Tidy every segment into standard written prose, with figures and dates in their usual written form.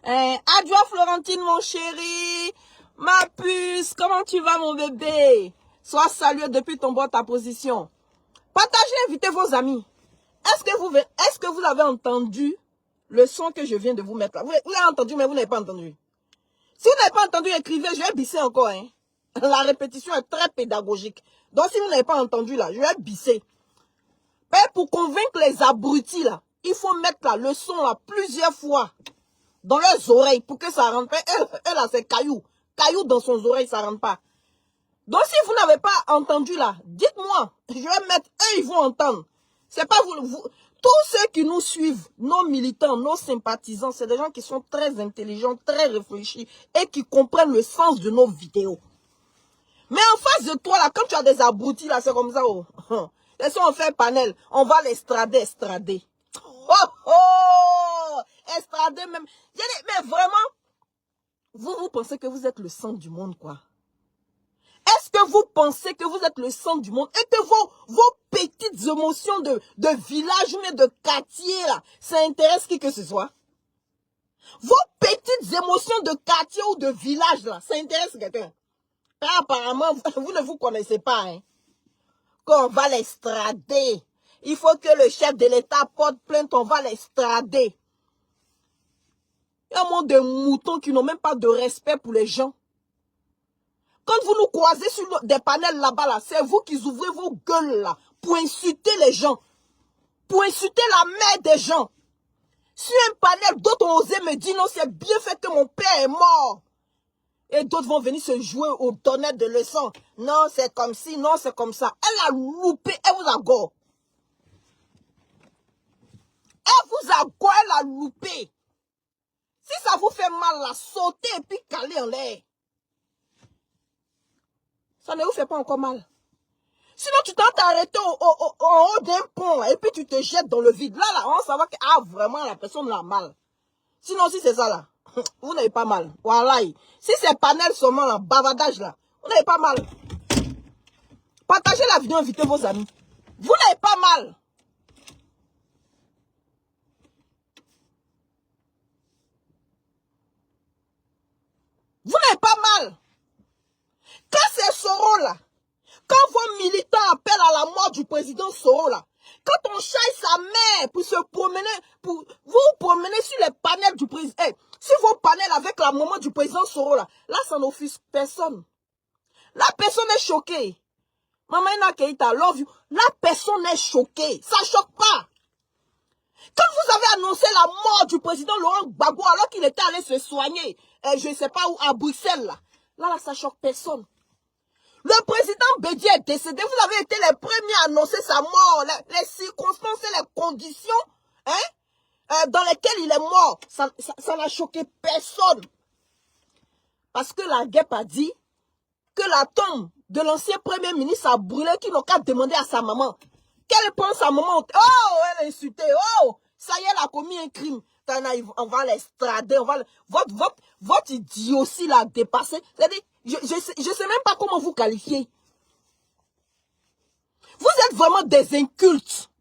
Adieu Florentine, mon chéri. Ma puce, comment tu vas, mon bébé? Sois salué depuis ton bord, ta position. Partagez, invitez vos amis. Est-ce que vous avez entendu le son que je viens de vous mettre là? Vous l'avez entendu, mais vous n'avez pas entendu. Si vous n'avez pas entendu, écrivez, je vais bisser encore. Hein. La répétition est très pédagogique. Donc, si vous n'avez pas entendu là, je vais bisser. Mais pour convaincre les abrutis là, il faut mettre là, le son là plusieurs fois dans leurs oreilles pour que ça rentre pas. Elle a ses cailloux. Cailloux dans son oreille, ça rentre pas. Donc, si vous n'avez pas entendu là, dites-moi. Je vais mettre, eux, ils vont entendre. C'est pas vous. Tous ceux qui nous suivent, nos militants, nos sympathisants, c'est des gens qui sont très intelligents, très réfléchis et qui comprennent le sens de nos vidéos. Mais en face de toi, là, quand tu as des abrutis, là, c'est comme ça. Oh. Laissons on fait panel. On va estrader. Oh, oh! Estrader même. Mais vraiment, vous pensez que vous êtes le centre du monde, quoi. Est-ce que vous pensez que vous êtes le centre du monde et que vos petites émotions de village ou de quartier, là, ça intéresse qui que ce soit? Vos petites émotions de quartier ou de village, là, ça intéresse quelqu'un? Apparemment, vous ne vous connaissez pas, hein. Qu'on va l'extrader. Il faut que le chef de l'État porte plainte, on va l'extrader. Il y a un monde de moutons qui n'ont même pas de respect pour les gens. Quand vous nous croisez sur des panels là-bas, là, c'est vous qui ouvrez vos gueules là pour insulter les gens. Pour insulter la mère des gens. Sur un panel, d'autres ont osé me dire non, c'est bien fait que mon père est mort. Et d'autres vont venir se jouer au tonnerre de leçons. Non, c'est comme ci, non, c'est comme ça. Elle a loupé, elle vous a go. Elle vous a go, elle a loupé. Si ça vous fait mal, là, sautez et puis calez en l'air. Ça ne vous fait pas encore mal. Sinon, tu t'es arrêté en haut d'un pont et puis tu te jettes dans le vide. Là, on va savoir que vraiment, la personne l'a mal. Sinon, si c'est ça, là, vous n'avez pas mal. Voilà. Si c'est panel seulement, là, bavardage, là, vous n'avez pas mal. Partagez la vidéo, invitez vos amis. Vous n'avez pas mal. Vous n'avez pas mal. Quand c'est Soro, là, quand vos militants appellent à la mort du président Soro, là, quand on chasse sa mère pour se promener, pour vous promener sur les panels du président, sur vos panels avec la maman du président Soro, là ça n'offusque personne. La personne est choquée. Maman Ina Keita, love you. La personne est choquée. Ça ne choque pas. Quand vous avez annoncé la mort du président Laurent Gbagbo alors qu'il était allé se soigner, je ne sais pas où, à Bruxelles, là, ça choque personne. Le président Bédié est décédé. Vous avez été les premiers à annoncer sa mort. Les circonstances et les conditions dans lesquelles il est mort. Ça n'a choqué personne. Parce que la guêpe a dit que la tombe de l'ancien premier ministre a brûlé, qu'il n'a qu'à demander à sa maman. Qu'elle pense à maman. Oh, elle a insulté. Oh, ça y est, elle a commis un crime. On va l'extrader. Votre idiotie l'a dépassé. C'est-à-dire, je sais même pas comment vous qualifier. Vous êtes vraiment des incultes.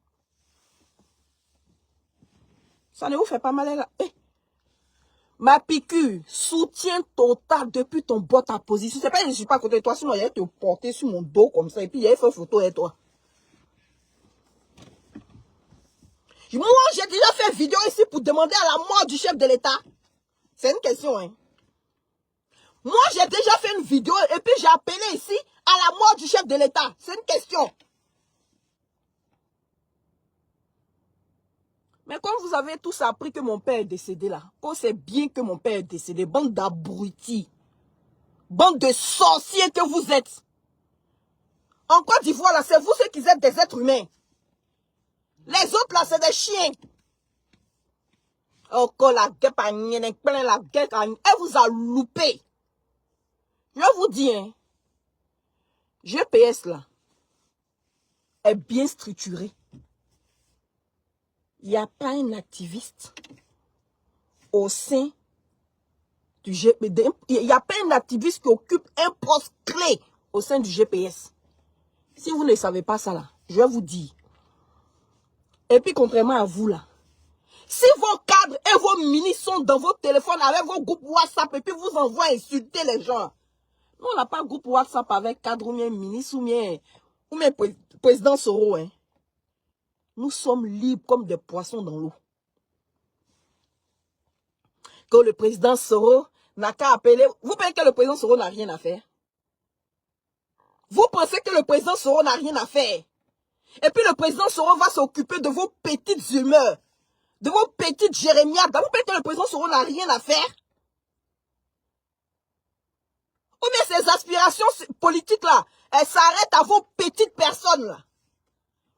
Ça ne vous fait pas mal là. Ma piqûre, soutien total depuis ton bot à position. C'est pas que je ne suis pas à côté de toi, sinon il allait te porter sur mon dos comme ça. Et puis il allait faire photo avec toi. Moi, j'ai déjà fait vidéo ici pour demander à la mort du chef de l'État. C'est une question, hein. Moi, j'ai déjà fait une vidéo et puis j'ai appelé ici à la mort du chef de l'État. C'est une question. Mais quand vous avez tous appris que mon père est décédé là, quand c'est bien que mon père est décédé, bande d'abrutis, bande de sorciers que vous êtes. En Côte d'Ivoire là, c'est vous ceux qui êtes des êtres humains. Les autres là, c'est des chiens. Oh, la guêpe, elle vous a loupé. Je vous dis, hein, GPS là, est bien structuré. Il n'y a pas un activiste au sein du GPS. Il n'y a pas un activiste qui occupe un poste clé au sein du GPS. Si vous ne savez pas ça là, je vais vous dire. Et puis contrairement à vous là, Si vos cadres et vos ministres sont dans vos téléphones avec vos groupes WhatsApp et puis vous envoient insulter les gens. Nous, on n'a pas de groupe WhatsApp avec cadre ou bien ministre ou bien président Soro. Hein. Nous sommes libres comme des poissons dans l'eau. Que le président Soro n'a qu'à appeler. Vous pensez que le président Soro n'a rien à faire? Vous pensez que le président Soro n'a rien à faire? Et puis le président Soro va s'occuper de vos petites humeurs, de vos petites jérémiades. Vous pensez que le président Soro n'a rien à faire? Ou bien ces aspirations politiques-là, elles s'arrêtent à vos petites personnes là.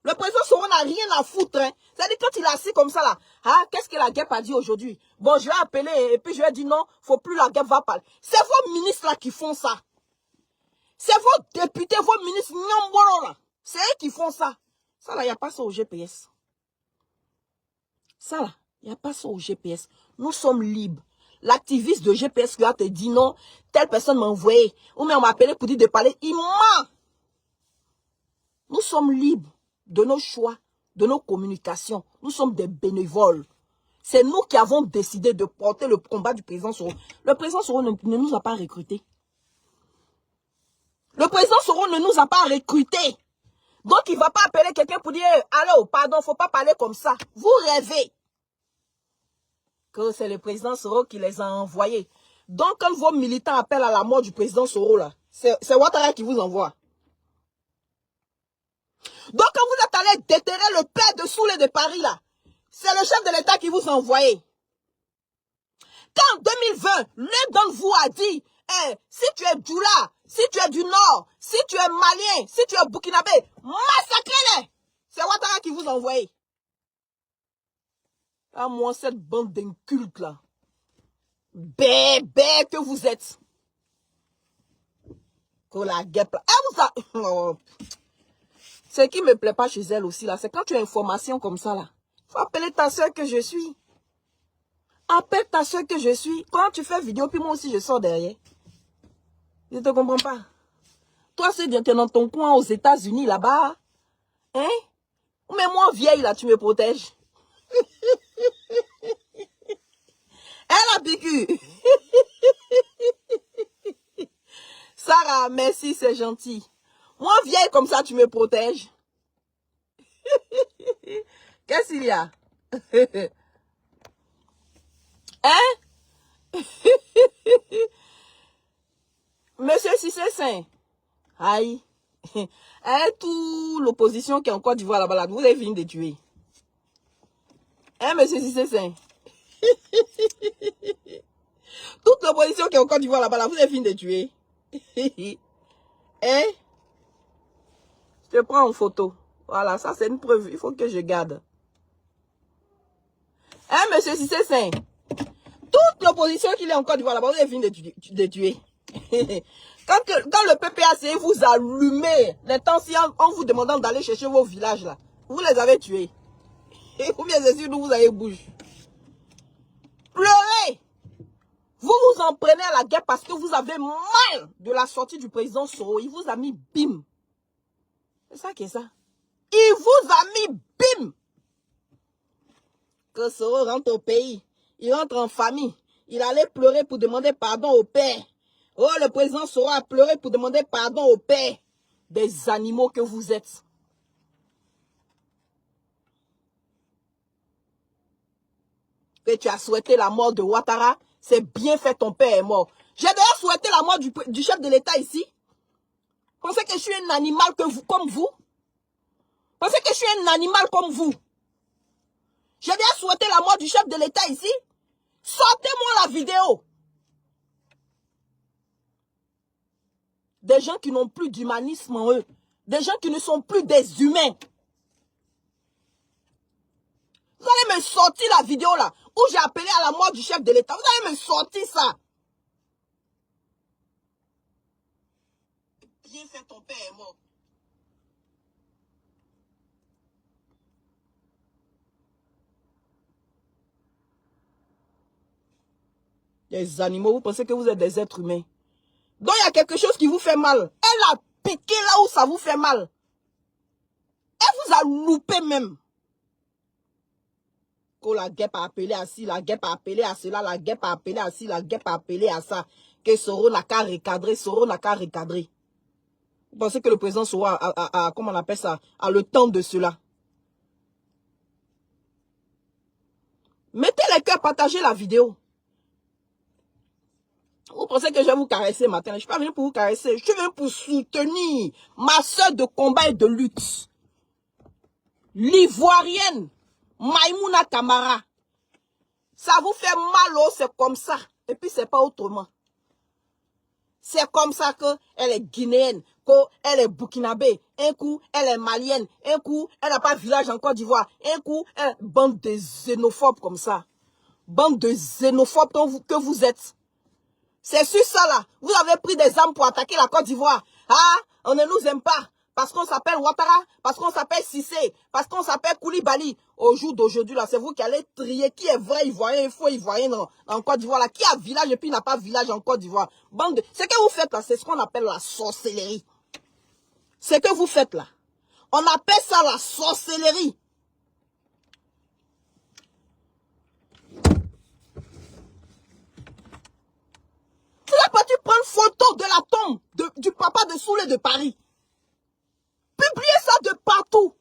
Le président Soro n'a rien à foutre. Hein. C'est-à-dire quand il est assis comme ça là, ah, qu'est-ce que la guêpe a dit aujourd'hui? Bon, je vais appeler et puis je vais dire non, faut plus la guêpe va parler. C'est vos ministres là qui font ça. C'est vos députés, vos ministres, là. C'est eux qui font ça. Ça là, il n'y a pas ça au GPS. Ça là, il n'y a pas ça au GPS. Nous sommes libres. L'activiste de GPS là te dit non, telle personne m'a envoyé. Ou bien on m'a appelé pour dire de parler. Il ment. Nous sommes libres de nos choix, de nos communications. Nous sommes des bénévoles. C'est nous qui avons décidé de porter le combat du président Soro. Le président Soro ne nous a pas recrutés. Le président Soro ne nous a pas recrutés. Donc il ne va pas appeler quelqu'un pour dire « Allô, pardon, il ne faut pas parler comme ça. » Vous rêvez que c'est le président Soro qui les a envoyés. Donc quand vos militants appellent à la mort du président Soro, là, c'est Ouattara qui vous envoie. Donc quand vous êtes allé déterrer le père de Soulé de Paris, là, c'est le chef de l'État qui vous a envoyé. Quand en 2020, l'un d'entre vous a dit si tu es Djoula, si tu es du Nord, si tu es Malien, si tu es Burkinabé, massacrez-les. C'est Ouattara qui vous a envoyé. À moi, cette bande d'incultes là. Bébé que vous êtes. Que la guêpe là. Elle vous a... Oh. Ce qui ne me plaît pas chez elle aussi là, c'est quand tu as une information comme ça là. Il faut appeler ta soeur que je suis. Appelle ta soeur que je suis. Quand tu fais vidéo, puis moi aussi je sors derrière. Je ne te comprends pas. Toi, c'est bien, tu es dans ton coin aux États-Unis, là-bas. Hein? Mais moi, vieille, là, tu me protèges. Elle a piqûre. Sarah, merci, c'est gentil. Moi, vieille, comme ça, tu me protèges. Qu'est-ce qu'il y a? Hein? Monsieur Cissé Saint. Aïe. Hein, toute l'opposition qui est en Côte d'Ivoire là-bas, vous avez fini de tuer. Hein, monsieur Cissé Saint? Toute l'opposition qui est en Côte d'Ivoire là-bas, vous avez fini de tuer. Hein? Je te prends en photo. Voilà, ça c'est une preuve. Il faut que je garde. Hein, monsieur Cissé Saint? Toute l'opposition qui est en Côte d'Ivoire là-bas, vous avez fini de tuer. Quand le PPAC vous allumez les tensions en vous demandant d'aller chercher vos villages là, vous les avez tués. Et ou bien c'est sûr d'où vous avez bougé. Pleurez. Vous vous en prenez à la guerre parce que vous avez mal de la sortie du président Soro. Il vous a mis bim. C'est ça qui est ça. Il vous a mis bim. Que Soro rentre au pays. Il rentre en famille. Il allait pleurer pour demander pardon au père. Oh, le président Soro a pleuré pour demander pardon au père. Des animaux que vous êtes. Que tu as souhaité la mort de Ouattara, c'est bien fait, ton père est mort. J'ai d'ailleurs souhaité la mort du chef de l'État ici. Pensez que je suis un animal comme vous? Pensez que je suis un animal comme vous? J'ai d'ailleurs souhaité la mort du chef de l'État ici. Sortez-moi la vidéo. Des gens qui n'ont plus d'humanisme en eux. Des gens qui ne sont plus des humains. Vous allez me sortir la vidéo là, où j'ai appelé à la mort du chef de l'État. Vous allez me sortir ça. Bien fait, ton père est mort. Des animaux, vous pensez que vous êtes des êtres humains. Donc il y a quelque chose qui vous fait mal. Elle a piqué là où ça vous fait mal. Elle vous a loupé même. que la guêpe a appelé à ci, la guêpe a appelé à cela, la guêpe a appelé à ci, la guêpe a appelé à ça. Que Soro n'a qu'à recadrer, Soro n'a qu'à recadrer. Vous pensez que le président Soro a comment on appelle ça, a le temps de cela? Mettez les cœurs, partagez la vidéo. Vous pensez que je vais vous caresser matin? Je ne suis pas venu pour vous caresser. Je suis venu pour soutenir ma soeur de combat et de lutte. L'Ivoirienne, Maïmouna Kamara. Ça vous fait mal, oh, c'est comme ça. Et puis, c'est pas autrement. C'est comme ça qu'elle est guinéenne, qu'elle est burkinabé. Un coup, elle est malienne. Un coup, elle n'a pas de village en Côte d'Ivoire. Un coup, bande de xénophobes comme ça. Bande de xénophobes que vous êtes. C'est sur ça là. Vous avez pris des armes pour attaquer la Côte d'Ivoire. Ah, on ne nous aime pas. Parce qu'on s'appelle Ouattara, parce qu'on s'appelle Cissé, parce qu'on s'appelle Koulibaly. Au jour d'aujourd'hui, là, c'est vous qui allez trier qui est vrai Ivoirien et faux Ivoirien en Côte d'Ivoire. Là. Qui a village et puis n'a pas village en Côte d'Ivoire. Bande de... Ce que vous faites là, c'est ce qu'on appelle la sorcellerie. Ce que vous faites là, on appelle ça la sorcellerie. Tu n'as pas dû prendre photo de la tombe du papa de Soulé de Paris. Publiez ça de partout.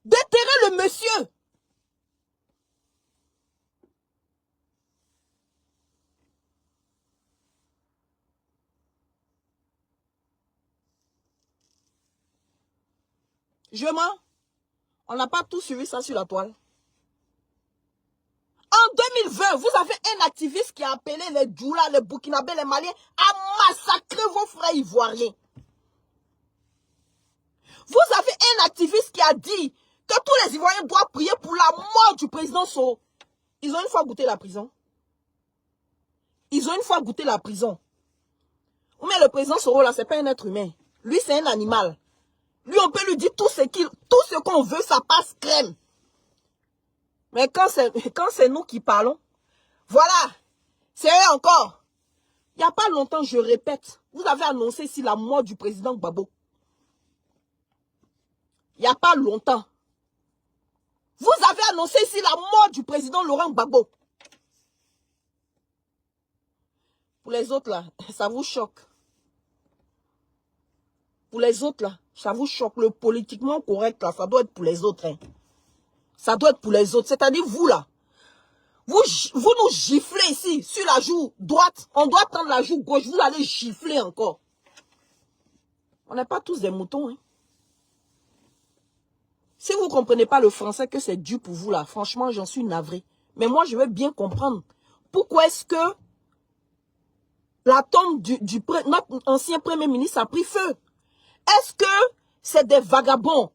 Déterrez le monsieur. Je mens. On n'a pas tout suivi ça sur la toile. En 2020, vous avez un activiste qui a appelé les Djoula, les Burkinabés, les Maliens à massacrer vos frères ivoiriens. Vous avez un activiste qui a dit que tous les Ivoiriens doivent prier pour la mort du président Soro. Ils ont une fois goûté la prison. Ils ont une fois goûté la prison. Mais le président Soro, là, c'est pas un être humain. Lui, c'est un animal. Lui, on peut lui dire tout ce qu'on veut, ça passe crème. Mais quand c'est nous qui parlons, voilà, c'est eux encore. Il n'y a pas longtemps, je répète, vous avez annoncé ici la mort du président Gbagbo. Il n'y a pas longtemps. Vous avez annoncé ici la mort du président Laurent Gbagbo. Pour les autres là, ça vous choque. Pour les autres là, ça vous choque. Le politiquement correct là, ça doit être pour les autres. Hein. Ça doit être pour les autres. C'est-à-dire vous là. Vous nous giflez ici, sur la joue droite. On doit prendre la joue gauche. Vous allez gifler encore. On n'est pas tous des moutons. Hein. Si vous ne comprenez pas le français, que c'est dur pour vous là, franchement, j'en suis navré. Mais moi, je veux bien comprendre. Pourquoi est-ce que la tombe notre ancien premier ministre a pris feu? Est-ce que c'est des vagabonds?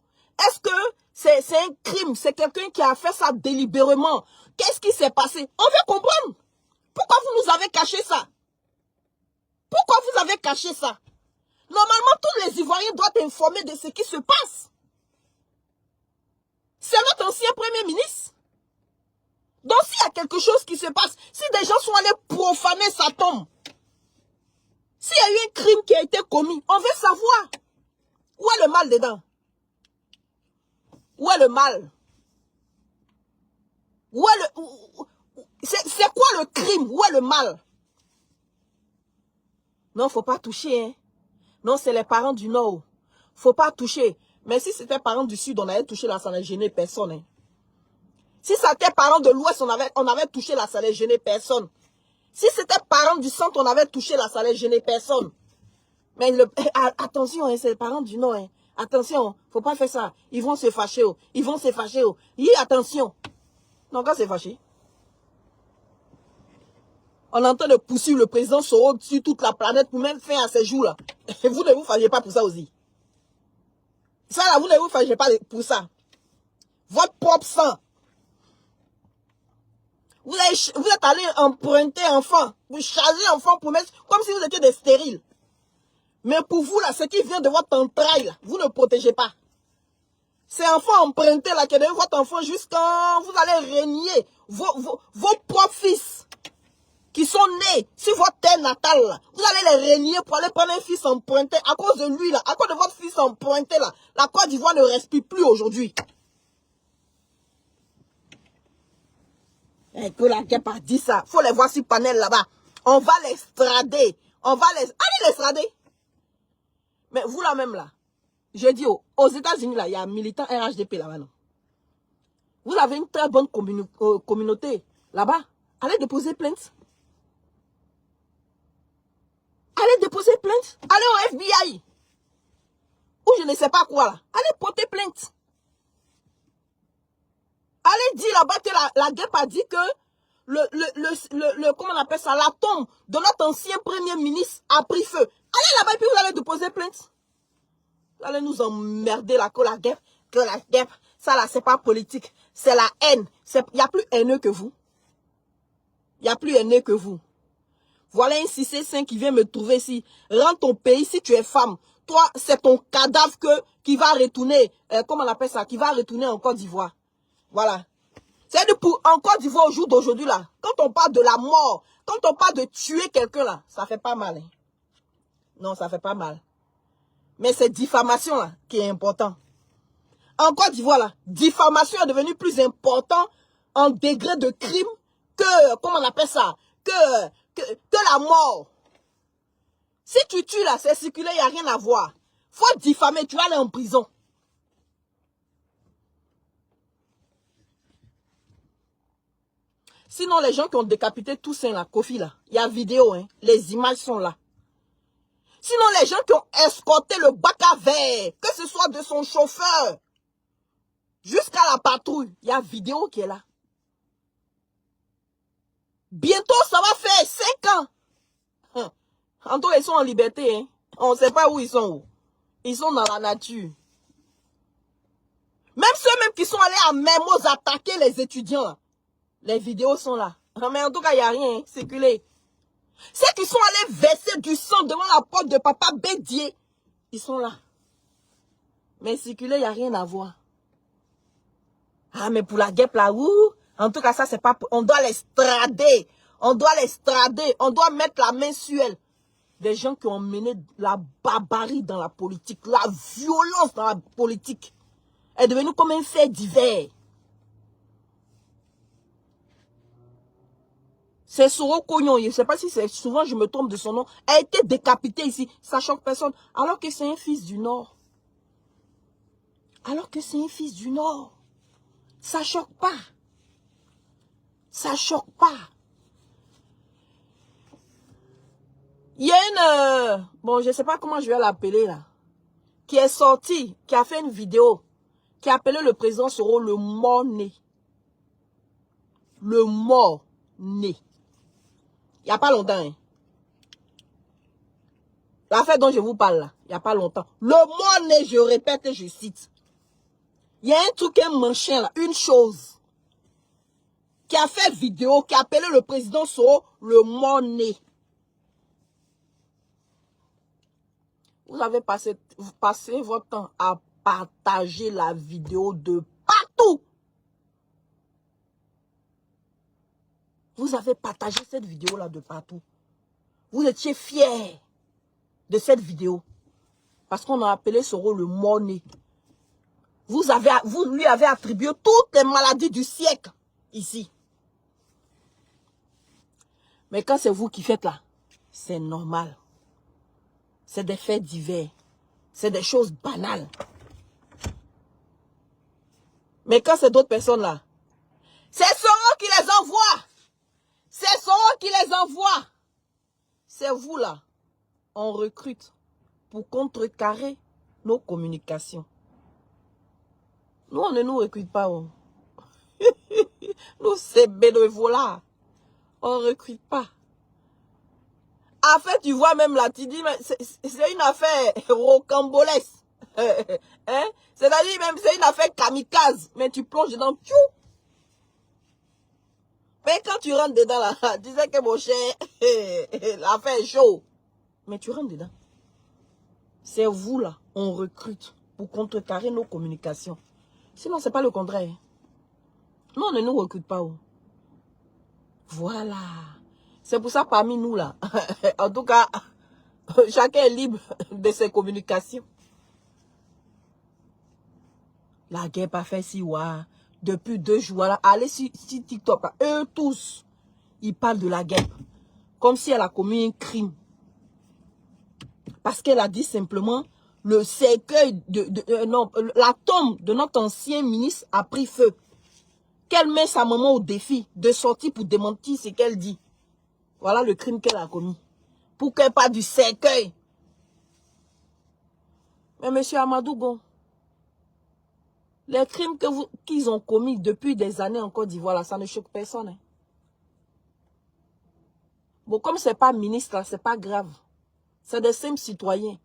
Est-ce que c'est un crime? C'est quelqu'un qui a fait ça délibérément? Qu'est-ce qui s'est passé? On veut comprendre. Pourquoi vous nous avez caché ça? Pourquoi vous avez caché ça? Normalement, tous les Ivoiriens doivent être informés de ce qui se passe. C'est notre ancien premier ministre. Donc, s'il y a quelque chose qui se passe, si des gens sont allés profaner sa tombe, s'il y a eu un crime qui a été commis, on veut savoir. Où est le mal dedans? Où est le mal? Où est le... C'est quoi le crime? Où est le mal? Non, faut pas toucher. Hein. Non, c'est les parents du Nord. Faut pas toucher. Mais si c'était parents du Sud, on avait touché là, ça n'allait gêner personne. Hein. Si c'était parents de l'Ouest, on avait touché là, ça n'allait gêner personne. Si c'était parents du Centre, on avait touché là, ça n'allait gêner personne. Mais attention, hein, c'est les parents du Nord. Hein. Attention, faut pas faire ça. Ils vont se fâcher. Oh. Ils vont se fâcher. Oh. Attention. Non, quand c'est fâché. On est en train de poursuivre le président Soro sur toute la planète pour même faire à ces jours-là. Vous ne vous fâchez pas pour ça aussi. Ça là, vous ne vous fâchez pas pour ça. Votre propre sang. Vous êtes allé emprunter enfant. Vous chargez enfant pour mettre comme si vous étiez des stériles. Mais pour vous, là, ce qui vient de votre entraille, là, vous ne protégez pas. C'est enfant emprunté, là, qui est de votre enfant jusqu'à vous allez régner vos propres fils qui sont nés sur votre terre natale, là. Vous allez les régner pour aller prendre un fils emprunté. À cause de lui, là, à cause de votre fils emprunté, là, la Côte d'Ivoire ne respire plus aujourd'hui. Et que la guêpe a dit ça. Faut les voir sur panel là-bas. On va l'extrader. On va les... Allez l'extrader. Mais vous là même là. Je dis aux États-Unis là, il y a un militant RHDP là-bas, non? Vous avez une très bonne communauté là-bas. Allez déposer plainte. Allez déposer plainte. Allez au FBI. Ou je ne sais pas quoi là. Allez porter plainte. Allez dire là-bas que la guêpe a dit que comment on appelle ça, la tombe de notre ancien premier ministre a pris feu. Allez là-bas et puis vous allez déposer plainte. Vous allez nous emmerder là, que la guêpe, ça là, c'est pas politique. C'est la haine. Il n'y a plus haineux que vous. Il n'y a plus haineux que vous. Voilà un 6C5 qui vient me trouver ici. Rentre ton pays si tu es femme. Toi, c'est ton cadavre qui va retourner, comment on appelle ça, qui va retourner en Côte d'Ivoire. Voilà. C'est pour en Côte d'Ivoire au jour d'aujourd'hui là. Quand on parle de la mort, quand on parle de tuer quelqu'un là, ça fait pas mal. Hein. Non, ça fait pas mal. Mais c'est diffamation là qui est important. En Côte d'Ivoire là, diffamation est devenue plus important en degré de crime que, comment on appelle ça, que la mort. Si tu tues là, c'est circulé, il n'y a rien à voir. Faut diffamer, tu vas aller en prison. Sinon, les gens qui ont décapité Toussaint là, Kofi là, il y a vidéo, hein, les images sont là. Sinon, les gens qui ont escorté le bac à verre, que ce soit de son chauffeur, jusqu'à la patrouille, il y a vidéo qui est là. Bientôt, ça va faire 5 ans. En tout cas, ils sont en liberté. Hein. On ne sait pas où ils sont. Où. Ils sont dans la nature. Même ceux-mêmes qui sont allés à Mermoz attaquer les étudiants. Là. Les vidéos sont là. Mais en tout cas, il n'y a rien. Hein. Circulez. Ceux qui sont allés verser du sang devant la porte de Papa Bédier, ils sont là. Mais circuler, il n'y a rien à voir. Ah, mais pour la guêpe là, en tout cas, ça, c'est pas... On doit l'extrader. On doit l'extrader. On doit mettre la main sur elle. Des gens qui ont mené la barbarie dans la politique, la violence dans la politique, est devenue comme un fait divers. C'est Soro Cognon, je ne sais pas si c'est souvent je me trompe de son nom, a été décapité ici, ça choque personne, alors que c'est un fils du Nord. Alors que c'est un fils du Nord. Ça choque pas. Ça choque pas. Il y a une, bon, je ne sais pas comment je vais l'appeler là, qui est sortie, qui a fait une vidéo, qui a appelé le président Soro le mort-né. Le mort-né. Il n'y a pas longtemps. Hein. L'affaire dont je vous parle là, il n'y a pas longtemps. Le mort-né, je répète et je cite. Il y a un truc, un machin là, une chose, qui a fait vidéo, qui a appelé le président Soro le mort-né. Vous avez passé votre temps à partager la vidéo de partout. Vous avez partagé cette vidéo-là de partout. Vous étiez fiers de cette vidéo. Parce qu'on a appelé Soro le mort-né. Vous lui avez attribué toutes les maladies du siècle ici. Mais quand c'est vous qui faites là, c'est normal. C'est des faits divers. C'est des choses banales. Mais quand c'est d'autres personnes là, c'est Soro qui les envoie. C'est Soro qui les envoie. C'est vous là. On recrute pour contrecarrer nos communications. Nous, on ne nous recrute pas. Oh. Nous, c'est bénévolat. On ne recrute pas. En fait, tu vois même là, tu dis, c'est une affaire rocambolesque. Hein? C'est-à-dire même, c'est une affaire kamikaze. Mais tu plonges dedans. Tchou! Mais quand tu rentres dedans là, tu sais que mon cher, l'affaire est chaud. Mais tu rentres dedans. C'est vous là, on recrute pour contrecarrer nos communications. Sinon, c'est pas le contraire. Nous, on ne nous recrute pas. Oh. Voilà. C'est pour ça, parmi nous là, en tout cas, chacun est libre de ses communications. La guerre pas fait si, ouah. depuis 2 jours. Là, allez sur TikTok, là, eux tous, ils parlent de la guêpe. Comme si elle a commis un crime. Parce qu'elle a dit simplement, le cercueil, non, la tombe de notre ancien ministre a pris feu. Qu'elle met sa maman au défi de sortir pour démentir ce qu'elle dit. Voilà le crime qu'elle a commis. Pour qu'elle parle du cercueil. Mais monsieur Amadou Gon, les crimes qu'ils ont commis depuis des années en Côte d'Ivoire, là, ça ne choque personne. Hein. Bon, comme ce n'est pas ministre, ce n'est pas grave. C'est des simples citoyens.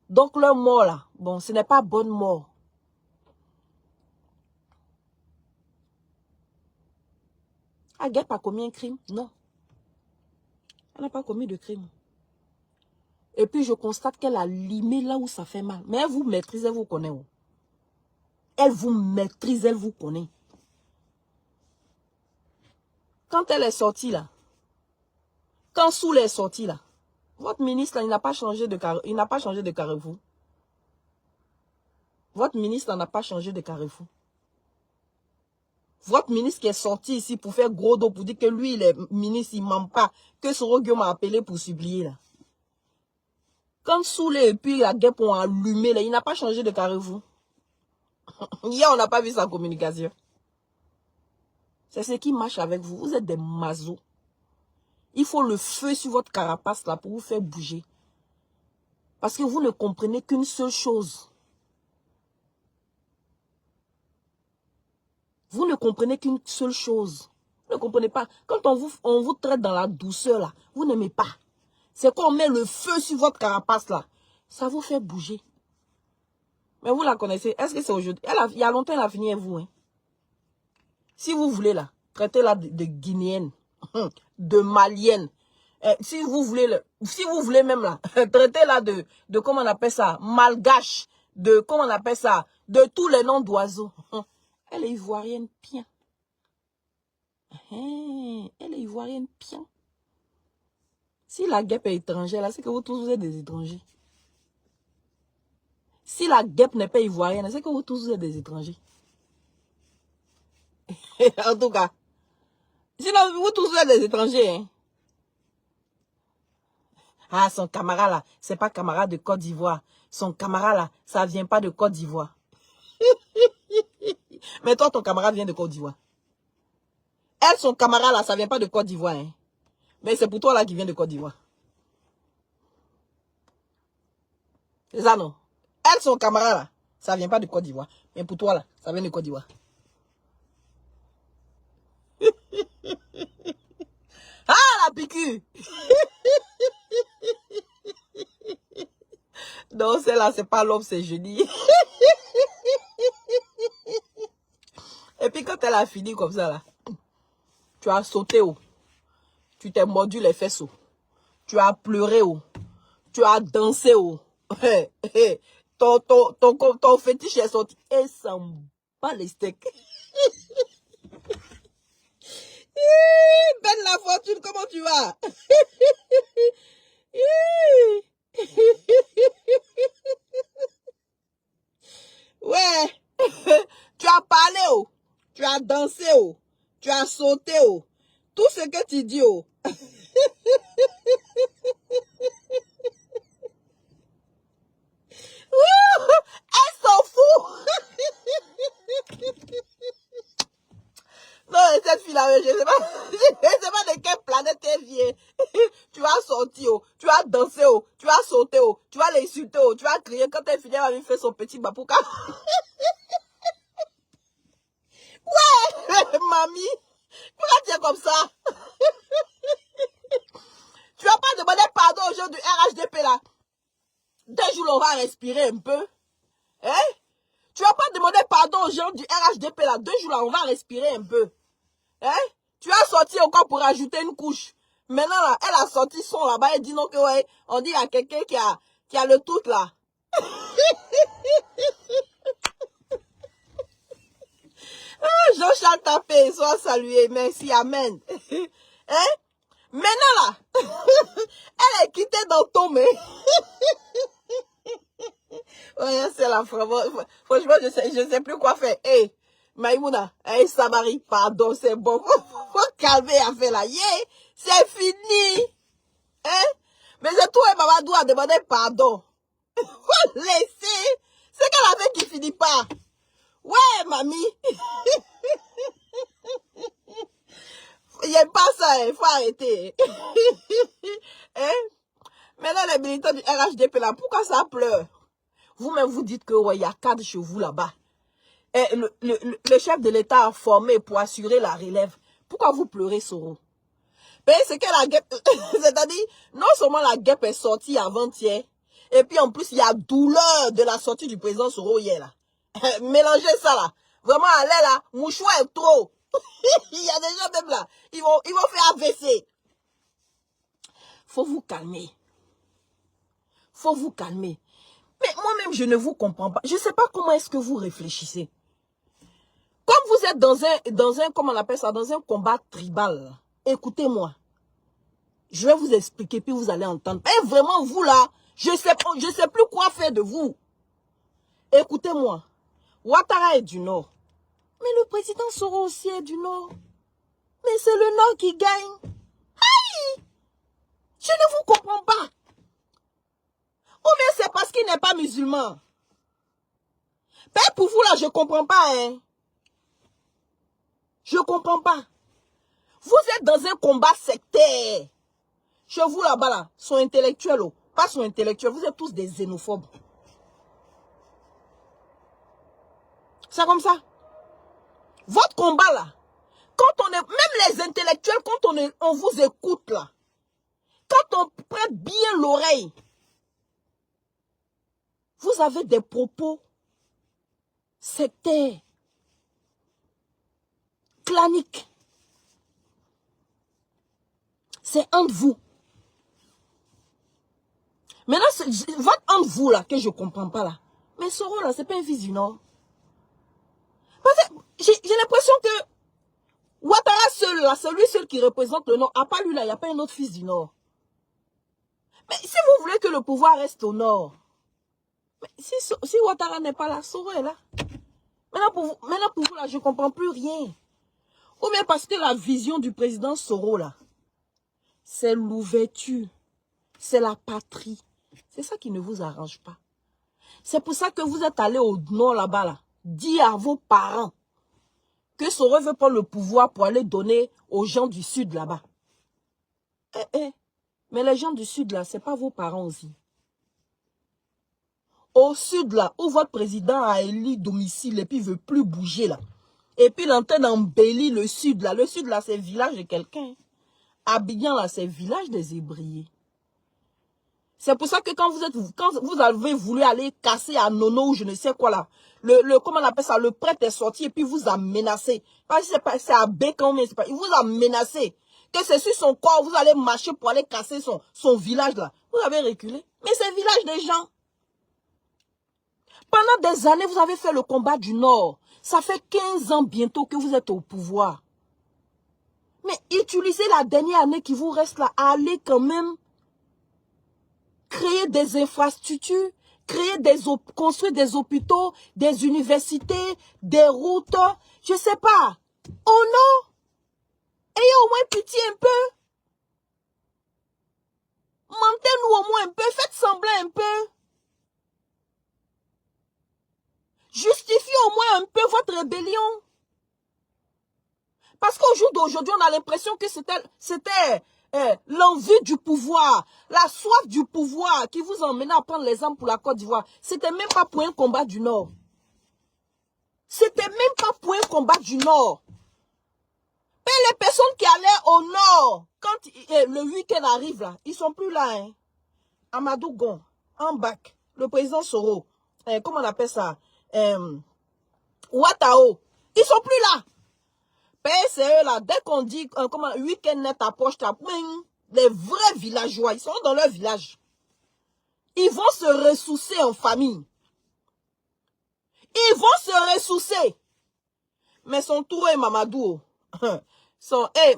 Donc leur mort là, bon, ce n'est pas bonne mort. Aguep a commis un crime? Non. Elle n'a pas commis de crime. Et puis je constate qu'elle a limé là où ça fait mal. Mais elle vous maîtrise, elle vous connaît. Oh. Elle vous maîtrise, elle vous connaît. Quand elle est sortie là, quand Soul est sorti là, votre ministre là, il n'a pas changé de carrefour. Votre ministre n'a pas changé de carrefour. Votre ministre qui est sorti ici pour faire gros dos, pour dire que lui, il est ministre, il ne ment pas. Que Sorogio m'a appelé pour supplier là. Quand Soulé et puis la guêpe ont allumé là, il n'a pas changé de carrefour. Hier, on n'a pas vu sa communication. C'est ce qui marche avec vous. Vous êtes des mazos. Il faut le feu sur votre carapace là pour vous faire bouger. Parce que vous ne comprenez qu'une seule chose. Vous ne comprenez qu'une seule chose. Vous ne comprenez pas. Quand on vous traite dans la douceur là, vous n'aimez pas. C'est quand on met le feu sur votre carapace là. Ça vous fait bouger. Mais vous la connaissez. Est-ce que c'est aujourd'hui? Il y a longtemps, elle a fini avec vous. Hein? Si vous voulez là, traitez-la de guinéenne, de malienne. Si vous voulez même là, traitez-la de comment on appelle ça, malgache, de comment on appelle ça, de tous les noms d'oiseaux. Elle est ivoirienne bien. Elle est ivoirienne bien. Si la guêpe est étrangère là, c'est que vous tous vous êtes des étrangers. Si la guêpe n'est pas ivoirienne, c'est que vous tous vous êtes des étrangers. En tout cas, sinon vous tous vous êtes des étrangers. Hein? Ah, son camarade là, c'est pas camarade de Côte d'Ivoire. Son camarade là, ça vient pas de Côte d'Ivoire. Mais toi, ton camarade vient de Côte d'Ivoire. Elle, son camarade là, ça vient pas de Côte d'Ivoire. Hein? Mais c'est pour toi là qui vient de Côte d'Ivoire. C'est ça non? Elle, son camarade là, ça vient pas de Côte d'Ivoire. Mais pour toi là, ça vient de Côte d'Ivoire. Ah, la piqûre. Non, celle-là, c'est pas l'homme, c'est jeudi. Et puis quand elle a fini comme ça là, tu as sauté haut. Tu t'es mordu les fesses haut. Tu as pleuré haut. Tu as dansé haut. Ton fétiche est sorti. Et ça me bat les steaks. Ben la fortune, comment tu vas? Ouais. Tu as parlé, oh. Tu as dansé, oh. Tu as sauté, oh. Tout ce que tu dis, oh. Elle s'en fout. Non, cette fille-là, je ne sais pas de quelle planète elle vient. Tu as sorti, oh. Tu as dansé, oh. Tu as sauté, oh. Tu as l'insulté, oh. Tu as crié quand elle finit, elle va faire son petit babouka. Ouais, mamie. Pourquoi tu es comme ça? Tu vas pas demander pardon aux gens du RHDP là. 2 jours, on va respirer un peu. Hein? Tu vas pas demander pardon aux gens du RHDP là. 2 jours, là, on va respirer un peu. Hein? Tu as sorti encore pour rajouter une couche. Maintenant, là, elle a sorti son là-bas. Elle dit non que ouais, on dit à quelqu'un qui a le truc là. Ah, Jean-Charles Tapé, sois salué. Merci, amen. Hein? Maintenant là, elle est quittée dans ton main. Ouais, c'est la franchement, je sais plus quoi faire. Hey, Maïmouna, hey, Samari, pardon, c'est bon. Faut calmer affaire là. Yeah, c'est fini. Hein? Mais c'est toi et Mamadou a demandé pardon. Faut laisser. C'est qu'elle avait qui finit pas. Ouais, mamie. Il n'y a pas ça, il faut arrêter. Hein? Maintenant, les militants du RHDP là, pourquoi ça pleure? Vous-même, vous dites que ouais, y a 4 chez vous là-bas. Le chef de l'État a formé pour assurer la relève. Pourquoi vous pleurez, Soro? C'est que la guêpe, c'est-à-dire, non seulement la guêpe est sortie avant-hier, et puis en plus, il y a douleur de la sortie du président Soro hier là. Mélangez ça là. Vraiment, allez là, mouchoir est trop. Il y a des gens même là, ils vont faire AVC. Faut vous calmer. Faut vous calmer. Mais moi-même, je ne vous comprends pas. Je ne sais pas comment est-ce que vous réfléchissez. Comme vous êtes dans un, comment on appelle ça, dans un combat tribal, écoutez-moi. Je vais vous expliquer, puis vous allez entendre. Et vraiment, vous là, je sais plus quoi faire de vous. Écoutez-moi. Ouattara est du Nord. Mais le président Soro aussi est du Nord. Mais c'est le Nord qui gagne. Aïe! Je ne vous comprends pas. Ou bien c'est parce qu'il n'est pas musulman. Mais pour vous là, je ne comprends pas, hein. Je ne comprends pas. Vous êtes dans un combat sectaire. Chez vous là-bas, là, sont intellectuels, oh. Pas sont intellectuels, vous êtes tous des xénophobes. C'est comme ça. Votre combat là, quand on est, même les intellectuels, quand on vous écoute là, quand on prête bien l'oreille, vous avez des propos sectaires, claniques. C'est entre vous. Maintenant, c'est votre entre vous là que je ne comprends pas là. Mais Soro là, c'est pas un fils du Nord. Parce que j'ai l'impression que Ouattara seul là, c'est lui seul qui représente le Nord. À part lui là, il n'y a pas un autre fils du Nord. Mais si vous voulez que le pouvoir reste au Nord, mais si Ouattara n'est pas là, Soro est là. Maintenant pour vous là, je ne comprends plus rien. Ou bien parce que la vision du président Soro là, c'est l'ouverture, c'est la patrie. C'est ça qui ne vous arrange pas. C'est pour ça que vous êtes allé au Nord là-bas là, dire à vos parents que Soro veut prendre le pouvoir pour aller donner aux gens du Sud là-bas. Mais les gens du Sud là, ce n'est pas vos parents aussi. Au Sud là, où votre président a élu domicile et puis il ne veut plus bouger là. Et puis l'antenne embellit le Sud là. Le Sud là, c'est le village de quelqu'un. Abidjan là, c'est le village des Hébriers. C'est pour ça que quand vous avez voulu aller casser à Nono ou je ne sais quoi là, comment on appelle ça, le prêtre est sorti et puis vous a menacé. C'est à Bécan, mais il vous a menacé. Que c'est sur son corps, vous allez marcher pour aller casser son village là. Vous avez reculé. Mais c'est le village des gens. Pendant des années, vous avez fait le combat du Nord. Ça fait 15 ans bientôt que vous êtes au pouvoir. Mais utilisez la dernière année qui vous reste là, allez quand même créer des infrastructures, construire des hôpitaux, des universités, des routes, je ne sais pas. Oh non! Ayez au moins pitié un peu. Mentez-nous au moins un peu, faites semblant un peu. Justifiez au moins un peu votre rébellion. Parce qu'au jour d'aujourd'hui, on a l'impression que c'était l'envie du pouvoir, la soif du pouvoir qui vous emmenait à prendre les armes pour la Côte d'Ivoire. C'était même pas pour un combat du Nord. C'était même pas pour un combat du Nord. Mais les personnes qui allaient au Nord, quand le week-end arrive là, ils sont plus là. Hein. Amadou Gon, Ambak, le président Soro, comment on appelle ça, Ouattao, ils sont plus là. PSE là, dès qu'on dit comment week-end net approche, les vrais villageois, ils sont dans leur village. Ils vont se ressourcer en famille. Ils vont se ressourcer. Mais son tour est Mamadou.